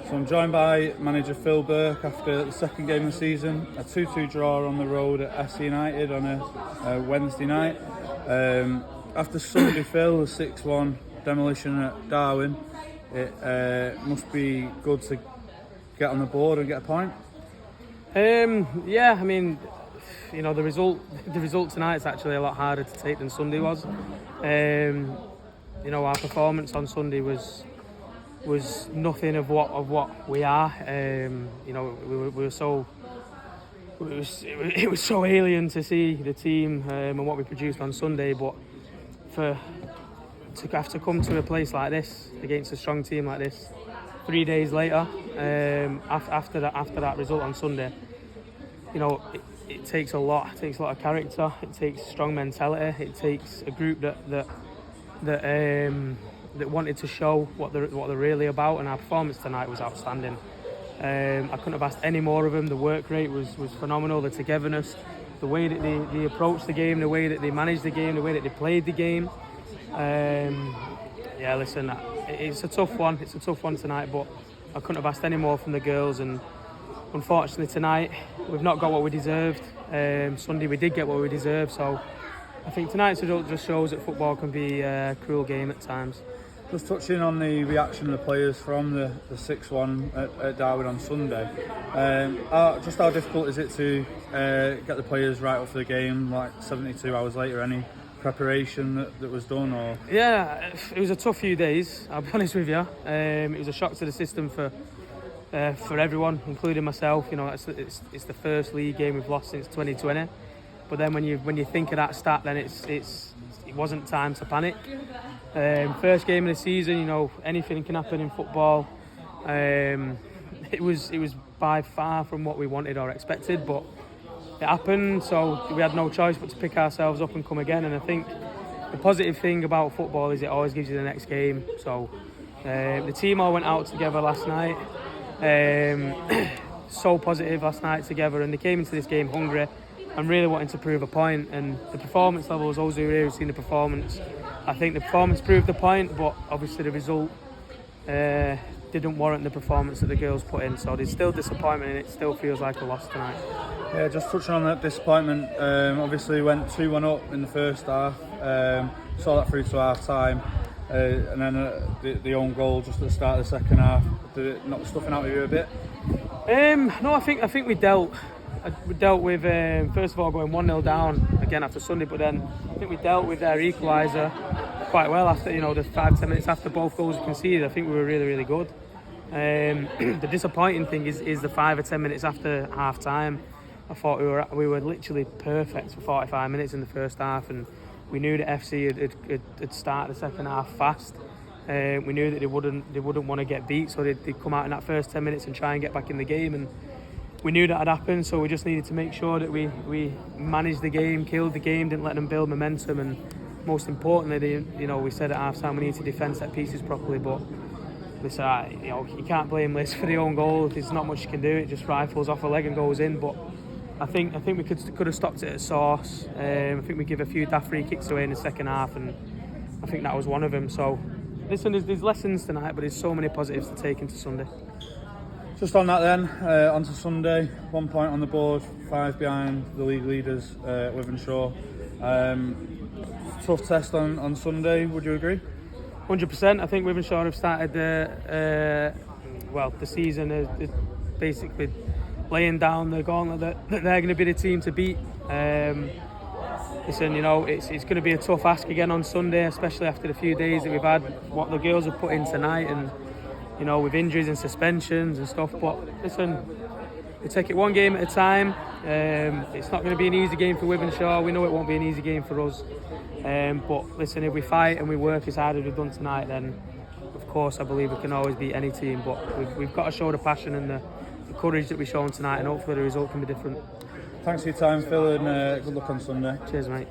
So I'm joined by manager Phil Burke after the second game of the season, a 2-2 draw on the road at SC United on a Wednesday night. After Sunday, Phil, the 6-1 demolition at Darwen, it must be good to get on the board and get a point. Yeah, I mean, you know, the result tonight is actually a lot harder to take than Sunday was. You know, our performance on Sunday was nothing of what we are. You know, we were so. It was so alien to see the team and what we produced on Sunday, but to have to come to a place like this against a strong team like this 3 days later, after that result on Sunday, you know, it takes a lot. It takes a lot of character. It takes strong mentality. It takes a group that wanted to show what they're really about, and our performance tonight was outstanding. I couldn't have asked any more of them. The work rate was phenomenal. The togetherness, the way that they approached the game, the way that they managed the game, the way that they played the game. Yeah, listen, it's a tough one. It's a tough one tonight, but I couldn't have asked any more from the girls. And unfortunately tonight, we've not got what we deserved. Sunday we did get what we deserved. So I think tonight's result just shows that football can be a cruel game at times. Just touching on the reaction of the players from the 6-1 at Darwen on Sunday, just how difficult is it to get the players right up for the game, like 72 hours later? Any preparation that was done? Or Yeah, it was a tough few days, I'll be honest with you. It was a shock to the system for everyone, including myself. You know, it's the first league game we've lost since 2020. But then when you think of that stat, then it wasn't time to panic. First game of the season, you know, anything can happen in football. It was by far from what we wanted or expected, but it happened, so we had no choice but to pick ourselves up and come again. And I think the positive thing about football is it always gives you the next game. So the team all went out together last night, so positive last night together, and they came into this game hungry and really wanting to prove a point. And the performance levels, those who have seen the performance, I think the performance proved the point, but obviously the result didn't warrant the performance that the girls put in. So there's still disappointment, and it still feels like a loss tonight. Yeah, just touching on that disappointment, obviously went 2-1 up in the first half, saw that through to half time, and then the own goal just at the start of the second half. Did it knock stuffing out of you a bit? No, I think we dealt with first of all going 1-0 down again after Sunday, but then I think we dealt with their equaliser quite well after, you know, the 5-10 minutes after both goals were conceded. I think we were really good. The disappointing thing is the 5 or 10 minutes after half time. I thought we were literally perfect for 45 minutes in the first half, and we knew that FC had started the second half fast. We knew that they wouldn't want to get beat, so they'd come out in that first 10 minutes and try and get back in the game, and we knew that had happened. So we just needed to make sure that we managed the game, killed the game, didn't let them build momentum, and most importantly, you know, we said at half time we need to defend set pieces properly. But listen, you know, you can't blame Liz for the own goal. There's not much you can do. It just rifles off a leg and goes in. But I think we could have stopped it at source. I think we give a few daft free kicks away in the second half, and I think that was one of them. So listen, there's lessons tonight, but there's so many positives to take into Sunday. Just on that then, on to Sunday, 1 point on the board, 5 behind the league leaders, Wythenshawe. Tough test on Sunday, would you agree? 100%. I think Wythenshawe have started the season is basically laying down the gauntlet that they're going to be the team to beat. Listen, you know, it's going to be a tough ask again on Sunday, especially after the few days that we've had, what the girls have put in tonight, and you know, with injuries and suspensions and stuff. But listen, we take it one game at a time. It's not going to be an easy game for Wythenshawe. We know it won't be an easy game for us. But listen, if we fight and we work as hard as we've done tonight, then of course I believe we can always beat any team. But we've got to show the passion and the courage that we've shown tonight, and hopefully the result can be different. Thanks for your time, Phil, and good luck on Sunday. Cheers, mate.